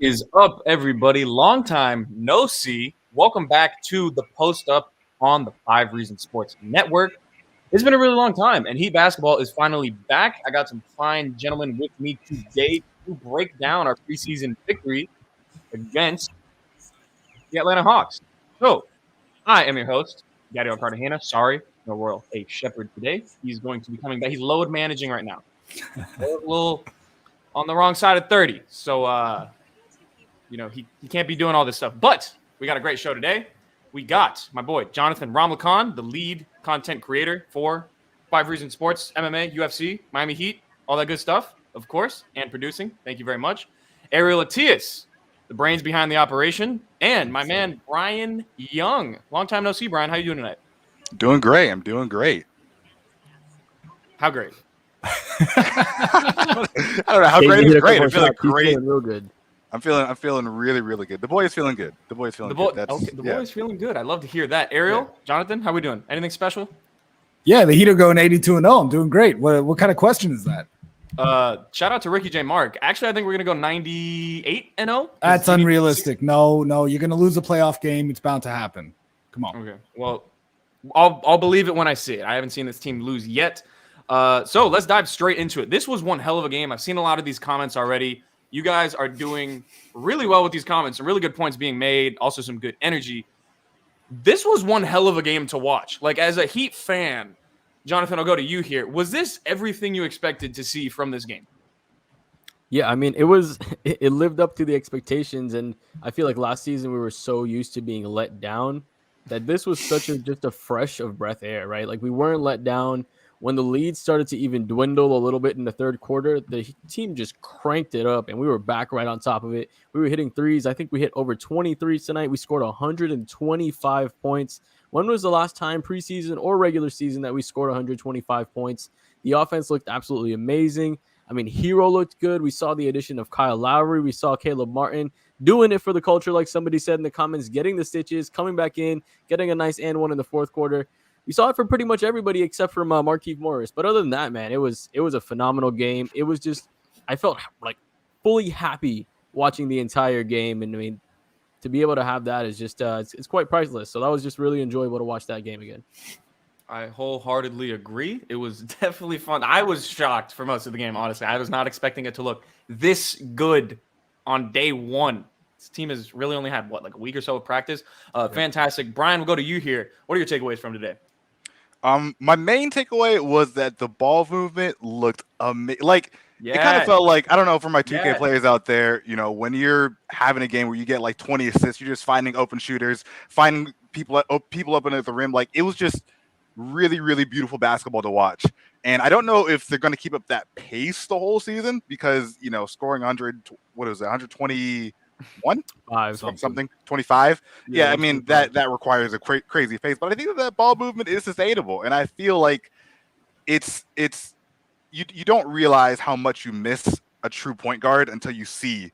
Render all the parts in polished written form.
Is up, everybody? Long time no see. Welcome back to the Post Up on the 5 Reason Sports Network. It's been a really long time, and Heat basketball is finally back. I got some fine gentlemen with me today to break down our preseason victory against the Atlanta Hawks. So, I am your host, Gabriel Cartagena. Sorry, no Royal A. Shepherd today. He's going to be coming back. He's load managing right now. A little on the wrong side of 30. So, he can't be doing all this stuff. But we got a great show today. We got my boy, Jonathan Ramlakan, the lead content creator for 5 Reason Sports, MMA, UFC, Miami Heat, all that good stuff, of course, and producing. Thank you very much. Ariel Atias, the brains behind the operation, and my man, Brian Young. Long time no see, Brian. How you doing tonight? Doing great. I'm doing great. How great? I don't know how great is great. I'm feeling great. Feeling real good. I'm feeling really, really good. The boy is feeling good. The boy is feeling good. The boy is feeling good. I love to hear that. Ariel, Jonathan, how we doing? Anything special? Yeah, the Heat are going 82-0. I'm doing great. What kind of question is that? Shout out to Ricky J. Mark. Actually, I think we're gonna go 98-0. That's unrealistic. No, you're gonna lose a playoff game. It's bound to happen. Come on. Okay. Well, I'll believe it when I see it. I haven't seen this team lose yet. So let's dive straight into it. This was one hell of a game. I've seen a lot of these comments already. You guys are doing really well with these comments. Some really good points being made. Also some good energy. This was one hell of a game to watch. Like, as a Heat fan, Jonathan, I'll go to you here. Was this everything you expected to see from this game? Yeah, I mean, it lived up to the expectations, and I feel like last season we were so used to being let down that this was just a fresh of breath air, right? Like, we weren't let down. When the lead started to even dwindle a little bit in the third quarter, the team just cranked it up, and we were back right on top of it. We were hitting threes. I think we hit over 20 threes tonight. We scored 125 points. When was the last time, preseason or regular season, that we scored 125 points? The offense looked absolutely amazing. I mean, Hero looked good. We saw the addition of Kyle Lowry. We saw Caleb Martin doing it for the culture, like somebody said in the comments, getting the stitches, coming back in, getting a nice and one in the fourth quarter. We saw it for pretty much everybody except for Markieff Morris. But other than that, man, it was a phenomenal game. It was just, I felt like fully happy watching the entire game. And I mean, to be able to have that is just, it's quite priceless. So that was just really enjoyable to watch that game again. I wholeheartedly agree. It was definitely fun. I was shocked for most of the game, honestly. I was not expecting it to look this good on day one. This team has really only had, like a week or so of practice. Fantastic. Brian, we'll go to you here. What are your takeaways from today? My main takeaway was that the ball movement looked amazing. Like, it kind of felt like, I don't know, for my 2K players out there, when you're having a game where you get like 20 assists, you're just finding open shooters, finding people up under the rim. Like, it was just really, really beautiful basketball to watch. And I don't know if they're going to keep up that pace the whole season because, scoring 120. 25. Yeah, I mean that requires a crazy pace, but I think that ball movement is sustainable, and I feel like it's you don't realize how much you miss a true point guard until you see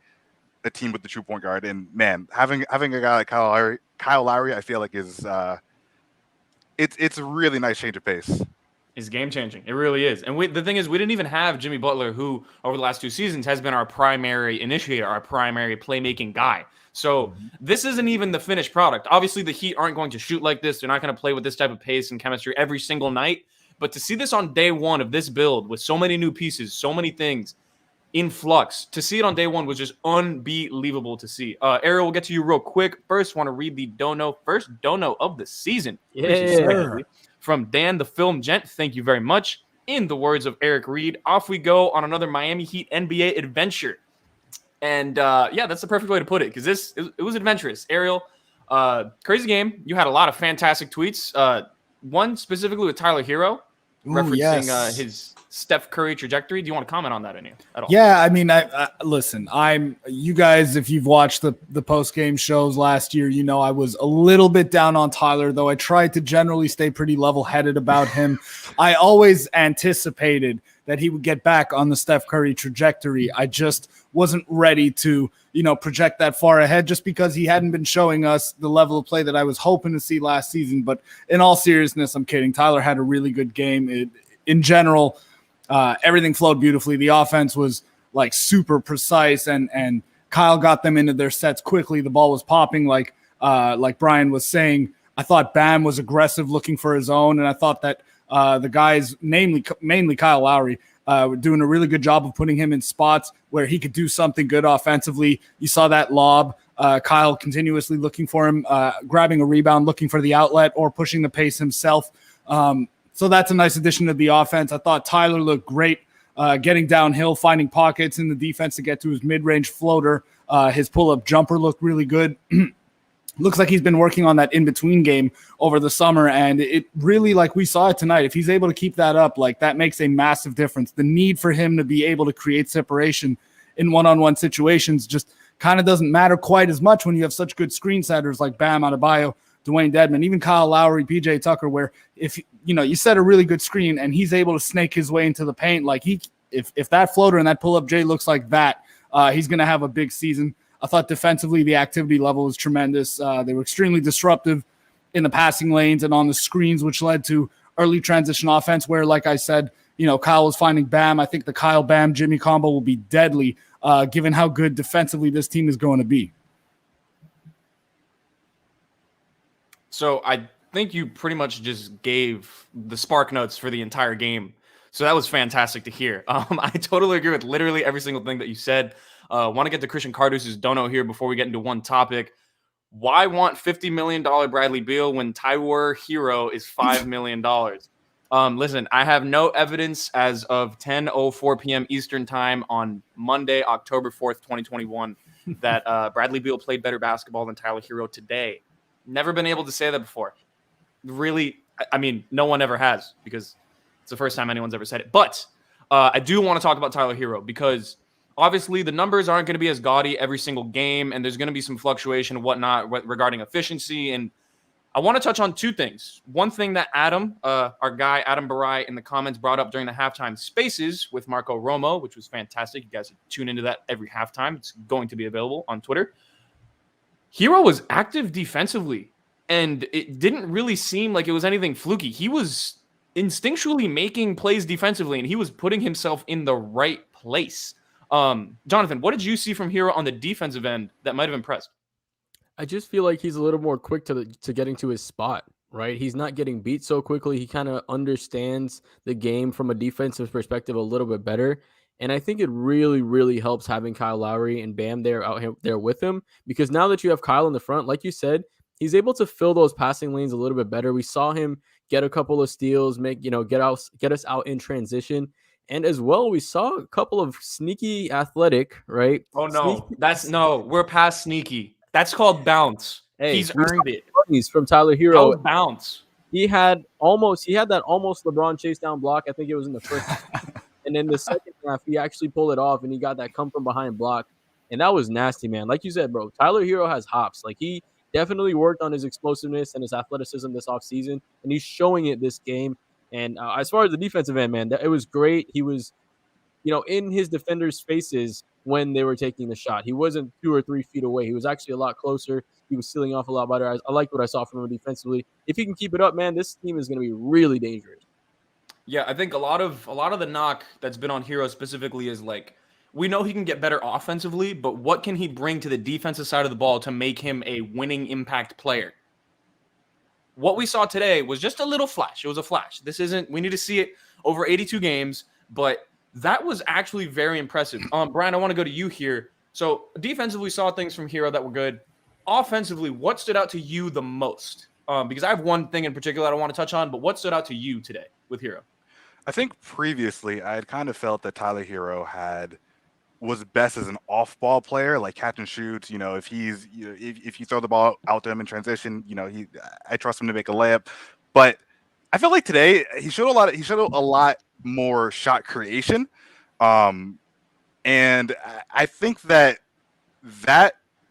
a team with the true point guard. And man, having a guy like Kyle Lowry, I feel like is it's a really nice change of pace. Is game changing. It really is. And the thing is, we didn't even have Jimmy Butler, who over the last 2 seasons has been our primary initiator, our primary playmaking guy. So this isn't even the finished product. Obviously, the Heat aren't going to shoot like this. They're not going to play with this type of pace and chemistry every single night. But to see this on day one of this build with so many new pieces, so many things in flux, to see it on day one was just unbelievable to see. Ariel, we'll get to you real quick. First, want to read the first dono of the season. Yeah. From Dan the Film Gent, thank you very much. In the words of Eric Reed, off we go on another Miami Heat NBA adventure. And that's the perfect way to put it, because it was adventurous. Ariel, crazy game. You had a lot of fantastic tweets. One specifically with Tyler Hero, referencing his Steph Curry trajectory. Do you want to comment on that at all? Yeah, I mean, I listen, you guys, if you've watched the post-game shows last year, I was a little bit down on Tyler, though I tried to generally stay pretty level-headed about him. I always anticipated that he would get back on the Steph Curry trajectory. I just wasn't ready to, project that far ahead just because he hadn't been showing us the level of play that I was hoping to see last season. But in all seriousness, I'm kidding. Tyler had a really good game. In general, everything flowed beautifully. The offense was like super precise and Kyle got them into their sets quickly. The ball was popping like Brian was saying. I thought Bam was aggressive looking for his own, and I thought that the guys, mainly Kyle Lowry, were doing a really good job of putting him in spots where he could do something good offensively. You saw that lob. Kyle continuously looking for him, grabbing a rebound, looking for the outlet, or pushing the pace himself. So that's a nice addition to the offense. I thought Tyler looked great, getting downhill, finding pockets in the defense to get to his mid-range floater. His pull-up jumper looked really good. Looks like he's been working on that in-between game over the summer, and it really, like we saw it tonight, if he's able to keep that up, like that makes a massive difference. The need for him to be able to create separation in one-on-one situations just kind of doesn't matter quite as much when you have such good screen setters like Bam Adebayo, Dwayne Dedmon, even Kyle Lowry, PJ Tucker, where if you set a really good screen and he's able to snake his way into the paint, like if that floater and that pull-up J looks like that, he's going to have a big season. I thought defensively the activity level was tremendous. They were extremely disruptive in the passing lanes and on the screens, which led to early transition offense where, like I said, Kyle was finding Bam. I think the Kyle Bam Jimmy combo will be deadly given how good defensively this team is going to be. So I think you pretty much just gave the spark notes for the entire game. So that was fantastic to hear. I totally agree with literally every single thing that you said. Want to get to Christian Carduce's dono here before we get into one topic. Why want $50 million Bradley Beal when Tyler Hero is $5 million? Listen, I have no evidence as of 10:04 p.m. Eastern time on Monday, October 4th, 2021, that Bradley Beal played better basketball than Tyler Hero today. Never been able to say that before. Really, I mean, no one ever has because it's the first time anyone's ever said it. But I do want to talk about Tyler Hero because obviously the numbers aren't going to be as gaudy every single game, and there's going to be some fluctuation and whatnot regarding efficiency. And I want to touch on two things. One thing that Adam, our guy Adam Barai in the comments brought up during the halftime spaces with Marco Romo, which was fantastic. You guys tune into that every halftime. It's going to be available on Twitter. Hero was active defensively, and it didn't really seem like it was anything fluky. He was instinctually making plays defensively, and he was putting himself in the right place. Jonathan, what did you see from Hero on the defensive end that might have impressed? I just feel like he's a little more quick to getting to his spot, right? He's not getting beat so quickly. He kind of understands the game from a defensive perspective a little bit better. And I think it really, really helps having Kyle Lowry and Bam out there with him, because now that you have Kyle in the front, like you said, he's able to fill those passing lanes a little bit better. We saw him get a couple of steals, get us out in transition. And as well, we saw a couple of sneaky athletic, right? Oh, no. We're past sneaky. That's called bounce. Hey, he's earned it. He's from Tyler Hero. Bounce. He had that almost LeBron chase down block. I think it was in the first. And in the second half, he actually pulled it off, and he got that come from behind block. And that was nasty, man. Like you said, bro, Tyler Hero has hops. Like, he definitely worked on his explosiveness and his athleticism this offseason, and he's showing it this game. And as far as the defensive end, man, it was great. He was, in his defenders' faces when they were taking the shot. He wasn't 2 or 3 feet away. He was actually a lot closer. He was sealing off a lot better. I liked what I saw from him defensively. If he can keep it up, man, this team is going to be really dangerous. Yeah, I think a lot of the knock that's been on Hero specifically is like, we know he can get better offensively, but what can he bring to the defensive side of the ball to make him a winning impact player? What we saw today was just a little flash. It was a flash. We need to see it over 82 games, but that was actually very impressive. Brian, I want to go to you here. So defensively, we saw things from Hero that were good. Offensively, what stood out to you the most? Because I have one thing in particular that I want to touch on, but what stood out to you today with Hero? I think previously I had kind of felt that Tyler Hero was best as an off-ball player, like catch and shoot. If if you throw the ball out to him in transition, I trust him to make a layup. But I felt like today he showed a lot more shot creation, and I think that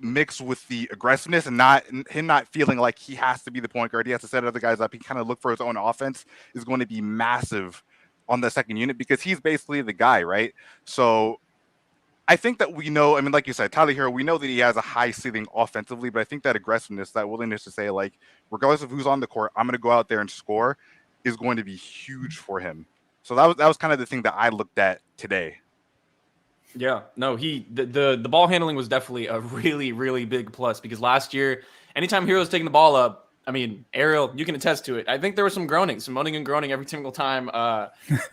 mixed with the aggressiveness and him not feeling like he has to be the point guard, he has to set other guys up, he kind of look for his own offense, is going to be massive on the second unit because he's basically the guy, right? So I think that we know, like you said, Tyler Hero, we know that he has a high ceiling offensively, but I think that aggressiveness, that willingness to say, like, regardless of who's on the court, I'm going to go out there and score, is going to be huge for him. So that was kind of the thing that I looked at today. Yeah, no, the ball handling was definitely a really, really big plus because last year, anytime Hero was taking the ball up, I mean, Ariel, you can attest to it. I think there was some groaning, some moaning and groaning every single time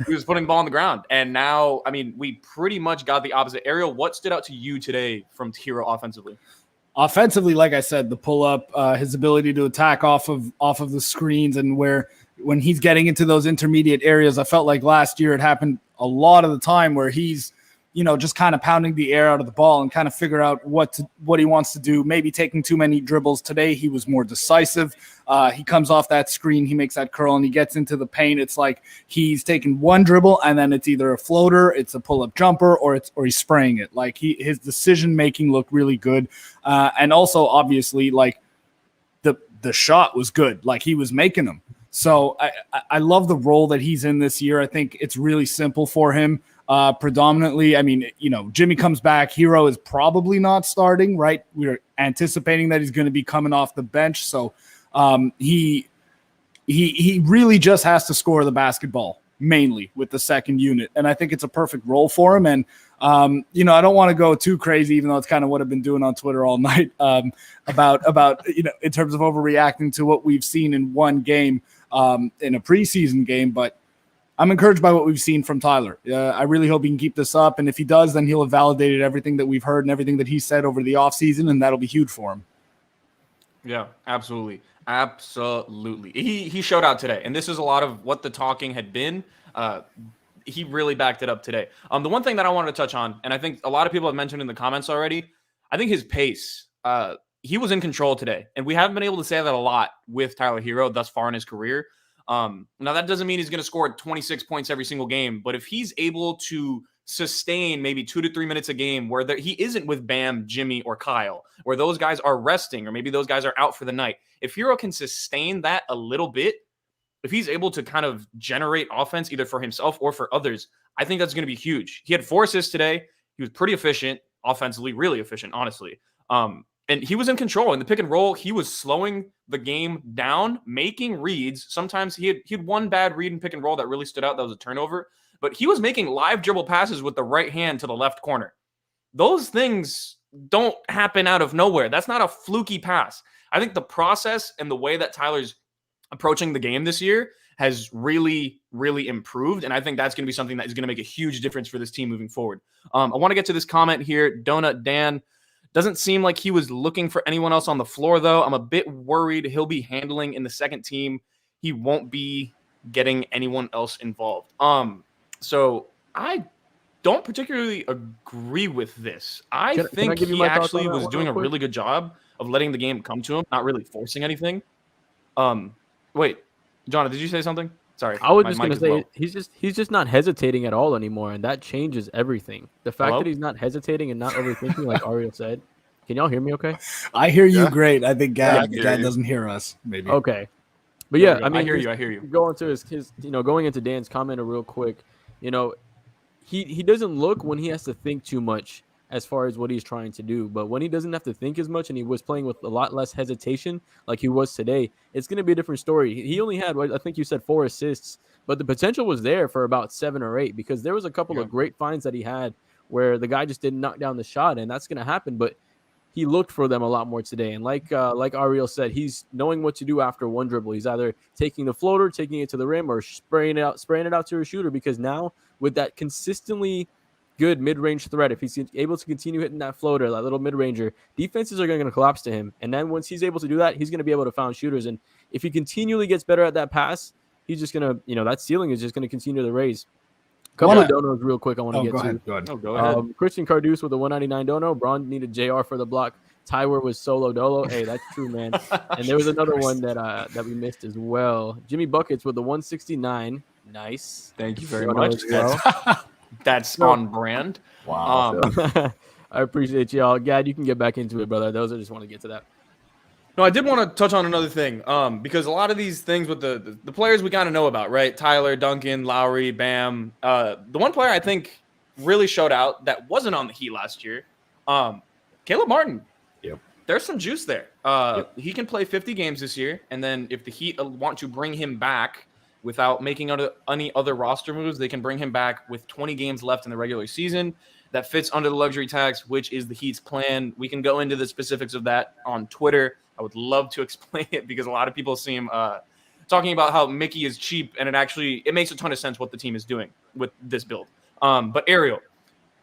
he was putting the ball on the ground. And now, I mean, we pretty much got the opposite. Ariel, what stood out to you today from Hero offensively? Offensively, like I said, the pull up, his ability to attack off of the screens, and when he's getting into those intermediate areas, I felt like last year it happened a lot of the time where he's, just kind of pounding the air out of the ball and kind of figure out what he wants to do, maybe taking too many dribbles. Today, he was more decisive. He comes off that screen, he makes that curl, and he gets into the paint. It's like he's taking one dribble, and then it's either a floater, it's a pull-up jumper, or he's spraying it. Like his decision-making looked really good. And also, obviously, like the shot was good. Like he was making them. So I love the role that he's in this year. I think it's really simple for him. Predominantly, I mean, Jimmy comes back. Hero is probably not starting, right? We're anticipating that he's going to be coming off the bench. So he really just has to score the basketball mainly with the second unit. And I think it's a perfect role for him. And, I don't want to go too crazy, even though it's kind of what I've been doing on Twitter all night about, in terms of overreacting to what we've seen in one game in a preseason game. But I'm encouraged by what we've seen from Tyler. I really hope he can keep this up. And if he does, then he'll have validated everything that we've heard and everything that he said over the offseason, and that'll be huge for him. Yeah, absolutely. Absolutely. He showed out today. And this is a lot of what the talking had been. He really backed it up today. The one thing that I wanted to touch on, and I think a lot of people have mentioned in the comments already, I think his pace. He was in control today. And we haven't been able to say that a lot with Tyler Hero thus far in his career. Now, that doesn't mean he's going to score 26 points every single game, but if he's able to sustain maybe 2 to 3 minutes a game where he isn't with Bam, Jimmy, or Kyle, where those guys are resting, or maybe those guys are out for the night, if Hero can sustain that a little bit, if he's able to kind of generate offense either for himself or for others, I think that's going to be huge. He had 4 assists today. He was pretty efficient offensively, really efficient, honestly. And he was in control in the pick and roll. He was slowing the game down, making reads. Sometimes he had one bad read in pick and roll that really stood out. That was a turnover. But he was making live dribble passes with the right hand to the left corner. Those things don't happen out of nowhere. That's not a fluky pass. I think the process and the way that Tyler's approaching the game this year has really, really improved. And I think that's going to be something that is going to make a huge difference for this team moving forward. I want to get to this comment here. Donut Dan. Doesn't seem like he was looking for anyone else on the floor, though. I'm a bit worried he'll be handling in the second team. He won't be getting anyone else involved. So I don't particularly agree with this. I think he actually was doing a really good job of letting the game come to him, not really forcing anything. Wait, John, did you say something? Sorry. I was just going to say he's just not hesitating at all anymore, and that changes everything. The fact that he's not hesitating and not overthinking, like Ariel said. Can y'all hear me okay? I hear you great. I think Gad doesn't hear us, maybe. Okay. But yeah, I mean, I hear you. Going to his going into Dan's comment real quick, he doesn't look when he has to think too much as far as what he's trying to do. But when he doesn't have to think as much and he was playing with a lot less hesitation like he was today, it's going to be a different story. He only had, I think you said 4 assists, but the potential was there for about 7 or 8 because there was a couple of great finds that he had where the guy just didn't knock down the shot, and that's going to happen. But he looked for them a lot more today. And like Ariel said, he's knowing what to do after one dribble. He's either taking the floater, taking it to the rim, or spraying it out to a shooter, because now with that consistently good mid-range threat, if he's able to continue hitting that floater, that little mid-ranger, defenses are going to collapse to him. And then once he's able to do that, he's going to be able to find shooters. And if he continually gets better at that pass, he's just going to, that ceiling is just going to continue to raise. Couple of donos real quick I want to get to. Go ahead. Christian Carduce with a 199 dono. Braun needed JR for the block. Tyler was solo dolo. Hey, that's true, man. And there was another one that we missed as well. Jimmy Buckets with the 169. Nice. Thank you very much. That's on brand. Wow. I appreciate y'all. Gad, you can get back into it, brother. I just want to get to that. No, I did want to touch on another thing, because a lot of these things with the players we kind of know about, right? Tyler, Duncan, Lowry, Bam. The one player I think really showed out that wasn't on the Heat last year, Caleb Martin. Yep. There's some juice there. He can play 50 games this year, and then if the Heat want to bring him back without making any other roster moves, they can bring him back with 20 games left in the regular season. that fits under the luxury tax, which is the Heat's plan. We can go into the specifics of that on Twitter. I would love to explain it because a lot of people seem talking about how Mickey is cheap, and it makes a ton of sense what the team is doing with this build. But Ariel,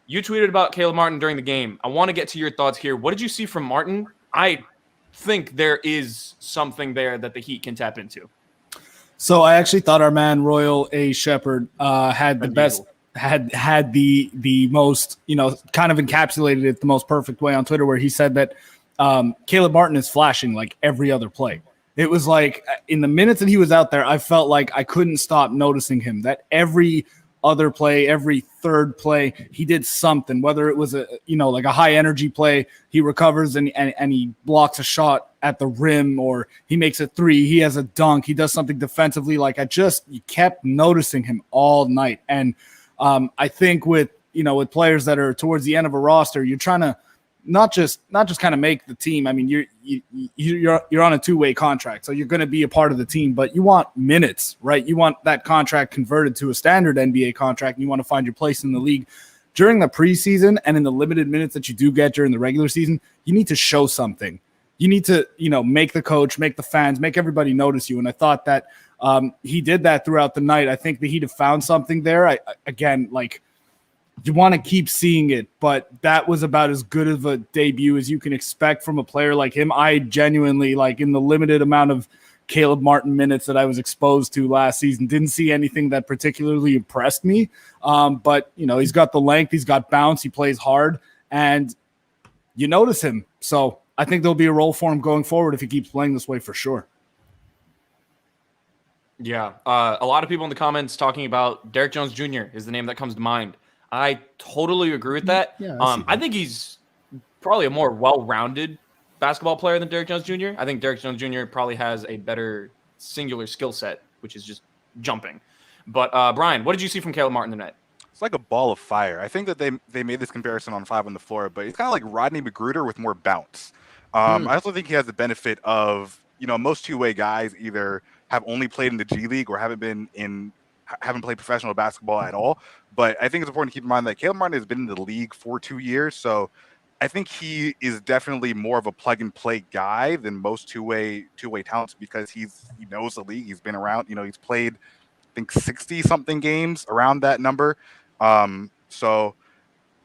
you tweeted about Caleb Martin during the game. I want to get to your thoughts here. What did you see from Martin? I think there is something there that the Heat can tap into. So I actually thought our man Royal A. Shepherd had the best, had the most, kind of encapsulated it the most perfect way on Twitter, where he said that Caleb Martin is flashing like every other play. It was like in the minutes that he was out there, I felt like I couldn't stop noticing him, that every other play, every third play, he did something, whether it was like a high energy play, he recovers and he blocks a shot at the rim, or he makes a three, he has a dunk, he does something defensively. Like you kept noticing him all night. And I think with players that are towards the end of a roster, you're trying to not just kind of make the team. I mean, you're on a two-way contract, so you're going to be a part of the team, but you want minutes, right? You want that contract converted to a standard NBA contract, and you want to find your place in the league. During the preseason and in the limited minutes that you do get during the regular season, you need to show something. You need to, make the coach, make the fans, make everybody notice you. And I thought that he did that throughout the night. I think the Heat have found something there. You want to keep seeing it, but that was about as good of a debut as you can expect from a player like him. I genuinely, in the limited amount of Caleb Martin minutes that I was exposed to last season, didn't see anything that particularly impressed me. But, he's got the length, he's got bounce, he plays hard, and you notice him. So I think there'll be a role for him going forward if he keeps playing this way for sure. Yeah. A lot of people in the comments talking about Derrick Jones Jr. is the name that comes to mind. I totally agree with that. Yeah, I think he's probably a more well-rounded basketball player than Derrick Jones Jr. I think Derrick Jones Jr. probably has a better singular skill set, which is just jumping. But Brian, what did you see from Caleb Martin tonight? It's like a ball of fire. I think that they made this comparison on 5 on the floor, but it's kind of like Rodney Magruder with more bounce. I also think he has the benefit of, most two-way guys either have only played in the G League or haven't played professional basketball at all. But I think it's important to keep in mind that Caleb Martin has been in the league for 2 years. So I think he is definitely more of a plug and play guy than most two-way talents, because he knows the league. He's been around, he's played, I think, 60 something games, around that number. So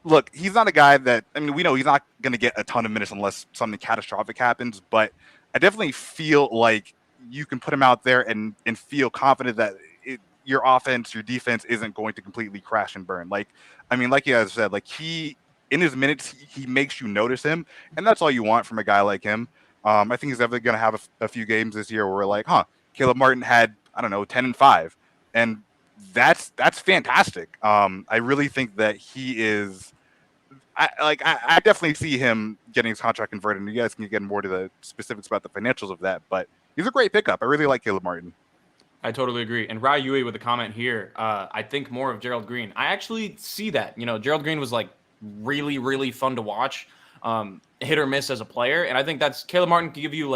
look, he's not a guy that, we know he's not going to get a ton of minutes unless something catastrophic happens, but I definitely feel like you can put him out there and feel confident that your offense, your defense isn't going to completely crash and burn. Like you guys said, he in his minutes, he makes you notice him, and that's all you want from a guy like him. I think he's definitely going to have a few games this year where we're like, Caleb Martin had, 10-5, and that's fantastic. I really think that he is. I definitely see him getting his contract converted, and you guys can get more to the specifics about the financials of that. But he's a great pickup. I really like Caleb Martin. I totally agree. And Rai Yui with a comment here. I think more of Gerald Green. I actually see that. Gerald Green was really, really fun to watch. Hit or miss as a player. And I think Caleb Martin can give you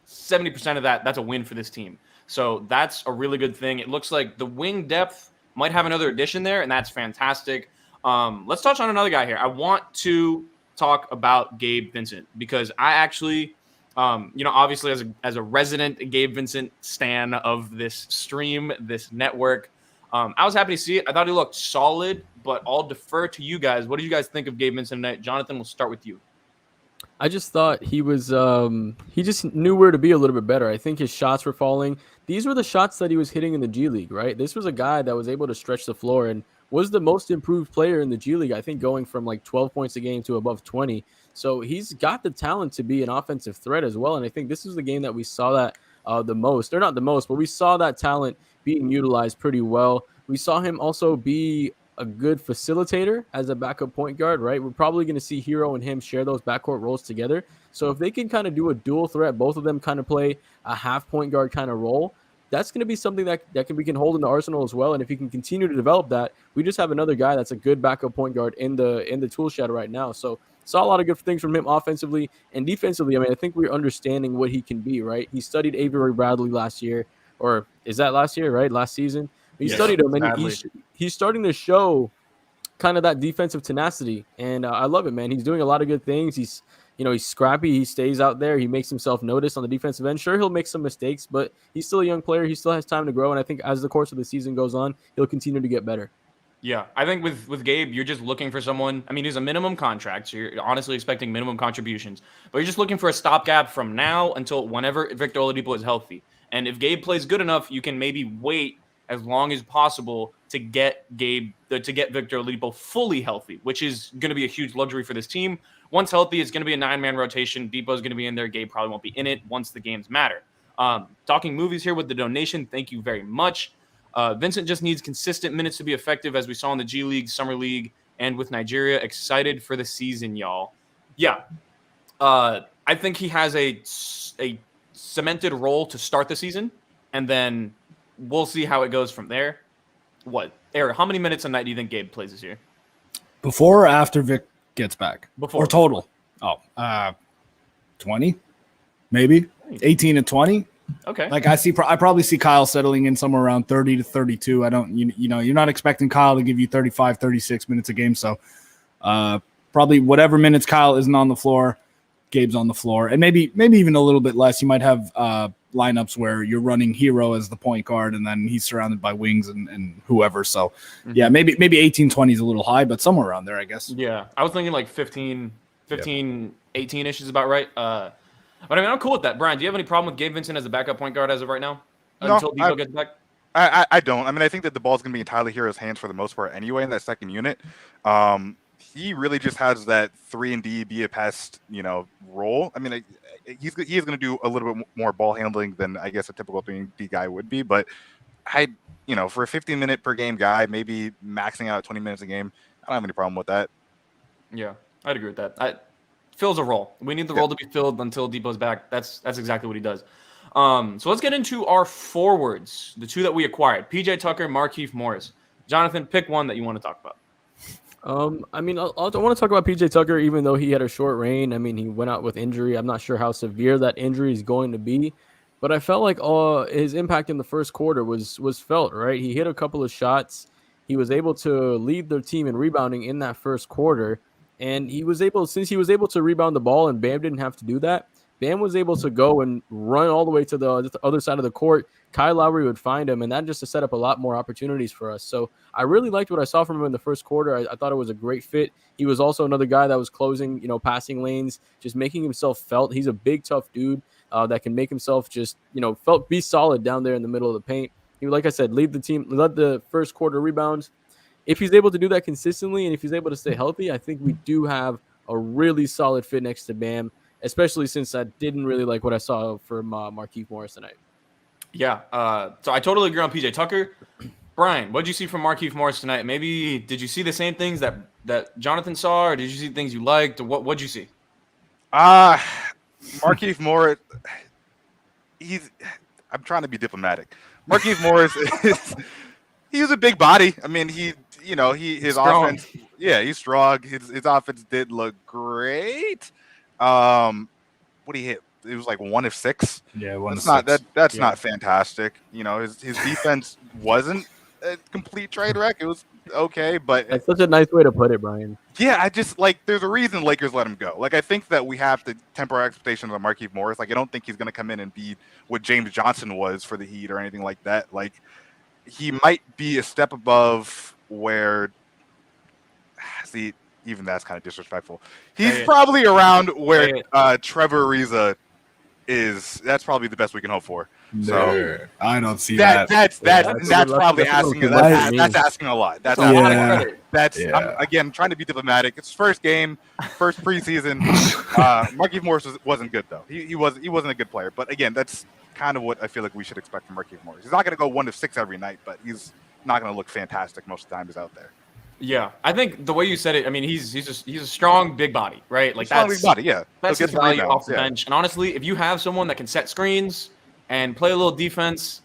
70% of that. That's a win for this team. So that's a really good thing. It looks like the wing depth might have another addition there, and that's fantastic. Let's touch on another guy here. I want to talk about Gabe Vincent, because I actually, obviously as a resident Gabe Vincent stan of this stream, this network, I was happy to see it. I thought he looked solid, but I'll defer to you guys. What do you guys think of Gabe Vincent tonight? Jonathan, we'll start with you. I just thought he was he just knew where to be a little bit better. I think his shots were falling. These were the shots that he was hitting in the G League, right? This was a guy that was able to stretch the floor and was the most improved player in the G League, I think, going from 12 points a game to above 20. So he's got the talent to be an offensive threat as well. And I think this is the game that we saw that the most, or not the most, but we saw that talent being utilized pretty well. We saw him also be a good facilitator as a backup point guard, right? We're probably going to see Hero and him share those backcourt roles together. So if they can kind of do a dual threat, both of them kind of play a half point guard kind of role, that's going to be something that we can hold in the arsenal as well. And if he can continue to develop that, we just have another guy that's a good backup point guard in the tool shed right now. So saw a lot of good things from him offensively and defensively. I think we're understanding what he can be, right? He studied Avery Bradley last year, or is that last year, right? Last season. He studied him, and he's starting to show kind of that defensive tenacity, and I love it, man. He's doing a lot of good things. He's scrappy. He stays out there. He makes himself noticed on the defensive end. Sure, he'll make some mistakes, but he's still a young player. He still has time to grow, and I think as the course of the season goes on, he'll continue to get better. Yeah, I think with Gabe, you're just looking for someone. I mean, he's a minimum contract, so you're honestly expecting minimum contributions. But you're just looking for a stopgap from now until whenever Victor Oladipo is healthy. And if Gabe plays good enough, you can maybe wait as long as possible to get Victor Oladipo fully healthy, which is going to be a huge luxury for this team. Once healthy, it's going to be a 9-man rotation. Depot's going to be in there. Gabe probably won't be in it once the games matter. Talking movies here with the donation. Thank you very much. Vincent just needs consistent minutes to be effective, as we saw in the G League, Summer League, and with Nigeria. Excited for the season, y'all. Yeah. I think he has a cemented role to start the season, and then we'll see how it goes from there. Eric, how many minutes a night do you think Gabe plays this year? Before or after Vic gets back? Before. Or total? 20, maybe 18 to 20. Okay. Like I probably see Kyle settling in somewhere around 30 to 32. You're not expecting Kyle to give you 35, 36 minutes a game. So probably whatever minutes Kyle isn't on the floor, Gabe's on the floor, and maybe even a little bit less. You might have lineups where you're running Hero as the point guard, and then he's surrounded by wings and whoever. So yeah, maybe 18, 20 is a little high, but somewhere around there, I guess. Yeah. I was thinking like 15, 18-ish is about right. But I mean, I'm cool with that. Brian, do you have any problem with Gabe Vincent as a backup point guard as of right now? Until Depot gets back? I don't. I mean, I think that the ball's going to be entirely Hero's hands for the most part anyway in that second unit. He really just has that 3-and-D be a pass, role. I mean, he is going to do a little bit more ball handling than I guess a typical 3-and-D guy would be. But for a 15-minute per game guy, maybe maxing out 20 minutes a game, I don't have any problem with that. Yeah, I'd agree with that. Fills a role. We need the role to be filled until Depot's back. That's exactly what he does. So let's get into our forwards, the two that we acquired: PJ Tucker, Markieff Morris. Jonathan, pick one that you want to talk about. I mean, I want to talk about PJ Tucker, even though he had a short reign. I mean, he went out with injury. I'm not sure how severe that injury is going to be, but I felt like his impact in the first quarter was felt, right? He hit a couple of shots. He was able to lead their team in rebounding in that first quarter. And since he was able to rebound the ball and Bam didn't have to do that, Bam was able to go and run all the way to the other side of the court. Kyle Lowry would find him, and that just to set up a lot more opportunities for us. So I really liked what I saw from him in the first quarter. I thought it was a great fit. He was also another guy that was closing, passing lanes, just making himself felt. He's a big, tough dude that can make himself just, be solid down there in the middle of the paint. He, like I said, led the first quarter rebounds. If he's able to do that consistently and if he's able to stay healthy, I think we do have a really solid fit next to Bam, especially since I didn't really like what I saw from Markieff Morris tonight. Yeah, so I totally agree on PJ Tucker. Brian, what did you see from Markieff Morris tonight? Maybe did you see the same things that Jonathan saw, or did you see things you liked, or what did you see? Markieff Morris, I'm trying to be diplomatic. Markieff Morris he's a big body. I mean, his strong offense. Yeah, he's strong. His offense did look great. What did he hit? It was like 1 of 6. Yeah, 1 of 6. That's not fantastic. His defense wasn't a complete trade wreck. It was okay, but that's such a nice way to put it, Brian. Yeah, I just there's a reason Lakers let him go. I think that we have to temper our expectations on Markieff Morris. I don't think he's going to come in and be what James Johnson was for the Heat or anything like that. He might be a step above where. See, even that's kind of disrespectful. He's probably around where Trevor Ariza is. That's probably the best we can hope for. No, so I don't see that. That's probably asking. That's asking a lot. That's a lot of credit. I'm trying to be diplomatic. It's his first game, first preseason. Markieff Morris wasn't good though. He wasn't a good player. But again, that's kind of what I feel like we should expect from Markieff Morris. He's not going to go 1 of 6 every night, but he's not going to look fantastic most of the time he's out there. Yeah, I think the way you said it, I mean, he's a strong big body, right? Strong big body, yeah. That's his value off the bench. And honestly, if you have someone that can set screens and play a little defense,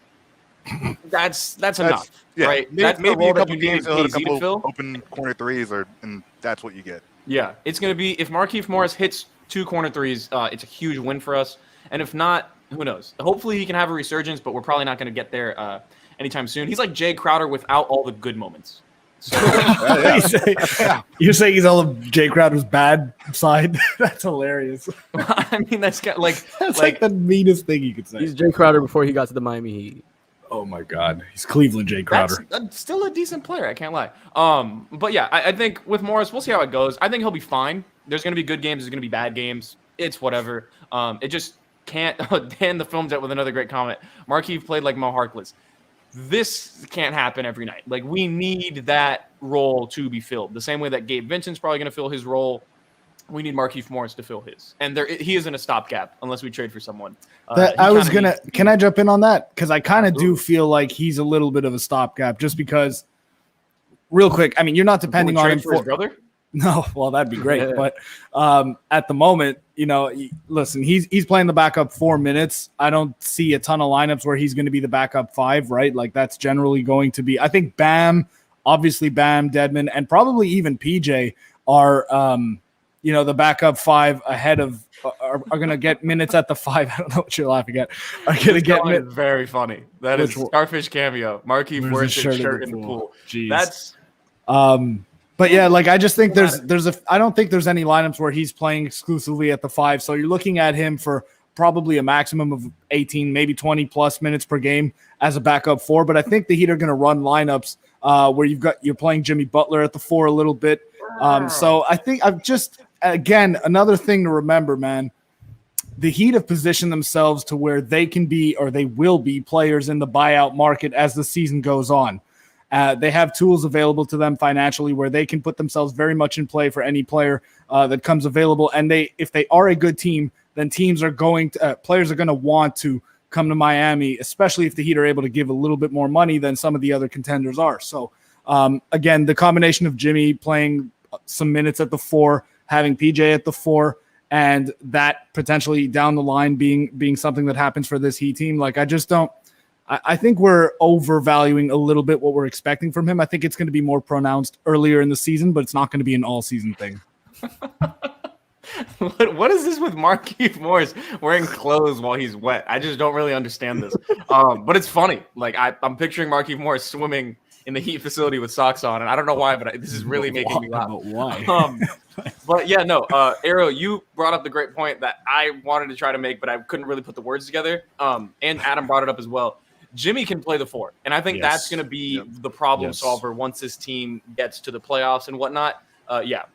that's enough, right? Maybe a couple games, a couple open corner threes, and that's what you get. Yeah, it's going to be if Markieff Morris hits 2 corner threes, it's a huge win for us. And if not, who knows? Hopefully he can have a resurgence, but we're probably not going to get there anytime soon. He's like Jay Crowder without all the good moments. So you're saying he's on Jay Crowder's bad side? That's hilarious. I mean, that's like the meanest thing you could say. He's Jay Crowder before he got to the Miami Heat. Oh my God, he's Cleveland Jay Crowder. That's still a decent player. I can't lie. But yeah, I think with Morris, we'll see how it goes. I think he'll be fine. There's going to be good games. There's going to be bad games. It's whatever. It just can't. Dan the film's out with another great comment. Markieff played like Mo Harkless. This can't happen every night. Like, we need that role to be filled. The same way that Gabe Vincent's probably going to fill his role. We need Markieff Morris to fill his. And he isn't a stopgap unless we trade for someone. Can I jump in on that? Because I kind of do feel like he's a little bit of a stopgap just because, real quick, I mean, you're not depending on him for his brother? No, well, that'd be great. But at the moment, listen, he's playing the backup 4 minutes. I don't see a ton of lineups where he's going to be the backup 5, right? Like, that's generally going to be, I think obviously Bam, Dedmon, and probably even PJ are, the backup 5 ahead of, are going to get minutes at the 5. I don't know what you're laughing at. Are going to get minutes. Very funny. That is Starfish cameo. Markieff Morris shirt in the pool. Jeez. That's But yeah, like, I just think I don't think there's any lineups where he's playing exclusively at the 5. So you're looking at him for probably a maximum of 18, maybe 20 plus minutes per game as a backup 4. But I think the Heat are going to run lineups where you're playing Jimmy Butler at the 4 a little bit. So I think again, another thing to remember, man, the Heat have positioned themselves to where they can be, or they will be, players in the buyout market as the season goes on. They have tools available to them financially where they can put themselves very much in play for any player that comes available. And if they are a good team, then players are going to want to come to Miami, especially if the Heat are able to give a little bit more money than some of the other contenders are. So again, the combination of Jimmy playing some minutes at the 4, having PJ at the 4, and that potentially down the line being something that happens for this Heat team, like, I think we're overvaluing a little bit what we're expecting from him. I think it's going to be more pronounced earlier in the season, but it's not going to be an all-season thing. What is this with Markieff Morris wearing clothes while he's wet? I just don't really understand this. But it's funny. Like, I'm picturing Markieff Morris swimming in the Heat facility with socks on, and I don't know why, but this is really making me laugh. Why? But yeah, no, Arrow, you brought up the great point that I wanted to try to make, but I couldn't really put the words together. And Adam brought it up as well. Jimmy can play the 4, and I think that's going to be the problem solver once this team gets to the playoffs and whatnot.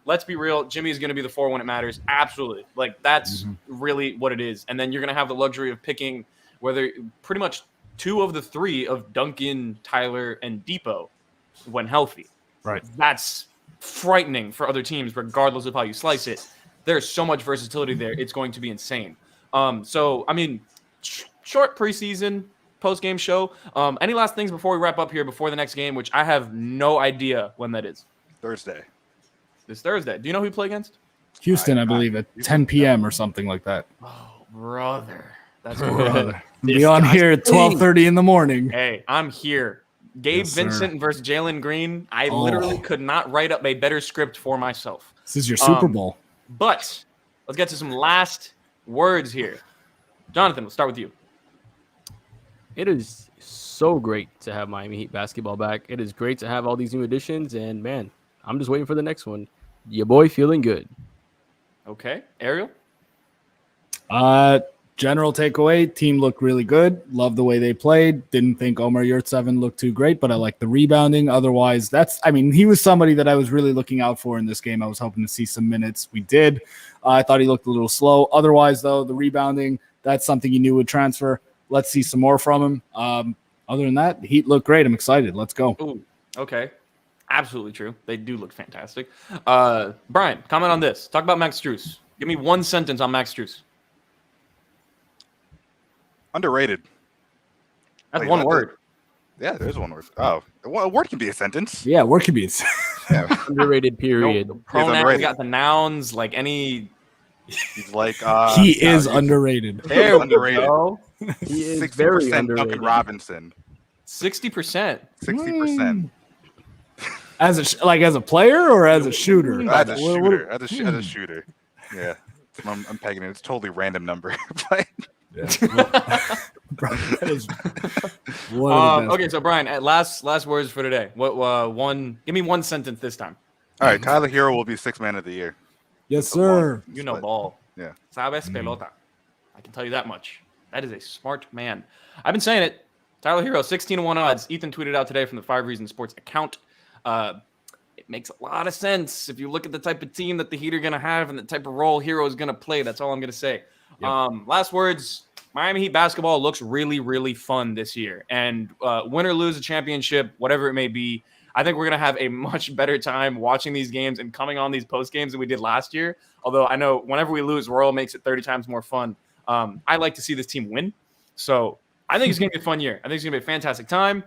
Let's be real. Jimmy's going to be the 4 when it matters. Absolutely. Like, that's really what it is. And then you're going to have the luxury of picking whether pretty much 2 of the 3 of Duncan, Tyler, and Depot when healthy. Right. That's frightening for other teams, regardless of how you slice it. There's so much versatility there. It's going to be insane. So, I mean, short preseason post-game show. Any last things before we wrap up here, before the next game, which I have no idea when that is? Thursday. This Thursday. Do you know who we play against? Houston, I believe, at 10 p.m. or something like that. Oh, brother. That's brother. Be on here at 12:30 in the morning. Hey, I'm here. Gabe Vincent versus Jalen Green. I literally could not write up a better script for myself. This is your Super Bowl. But let's get to some last words here. Jonathan, we'll start with you. It is so great to have Miami Heat basketball back. It is great to have all these new additions, and man, I'm just waiting for the next one. Your boy feeling good. Okay, Ariel? General takeaway, team looked really good. Love the way they played. Didn't think Omer Yurtseven looked too great, but I like the rebounding. Otherwise, he was somebody that I was really looking out for in this game. I was hoping to see some minutes. We did. I thought he looked a little slow. Otherwise, though, the rebounding, that's something you knew would transfer. Let's see some more from him. Other than that, the Heat look great. I'm excited. Let's go. Ooh, okay. Absolutely true. They do look fantastic. Brian, comment on this. Talk about Max Strus. Give me one sentence on Max Strus. Underrated. That's one word. Yeah, there's one word. Oh, a word can be a sentence. Yeah, word can be a yeah. Underrated, period. No, pronouns, we got the nouns, like any... He's like... he is underrated. There underrated. Go. He is very underrated. Duncan Robinson. 60%. 60%. As a player or as a shooter? As a shooter. As a shooter. Yeah. I'm pegging it. It's a totally random number. But yeah. bro. That is one of the best. Okay, so Brian, last words for today. What give me one sentence this time. All right, Tyler Hero will be 6th man of the year. Yes, sir. You know ball. Yeah. Sabes pelota. I can tell you that much. That is a smart man. I've been saying it. Tyler Hero, 16-1 odds. Ethan tweeted out today from the 5 Reasons Sports account. It makes a lot of sense if you look at the type of team that the Heat are going to have and the type of role Hero is going to play. That's all I'm going to say. Yep. Last words, Miami Heat basketball looks really, really fun this year. And win or lose a championship, whatever it may be, I think we're going to have a much better time watching these games and coming on these post games than we did last year. Although I know whenever we lose, Royal makes it 30 times more fun. I like to see this team win. So I think it's going to be a fun year. I think it's going to be a fantastic time.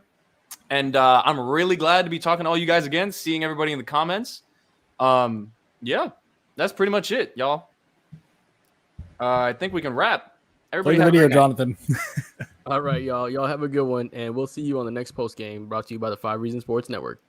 And I'm really glad to be talking to all you guys again, seeing everybody in the comments. Yeah, that's pretty much it, y'all. I think we can wrap. Everybody Play the video, Jonathan. All right, y'all. Y'all have a good one, and we'll see you on the next post game brought to you by the 5 Reasons Sports Network.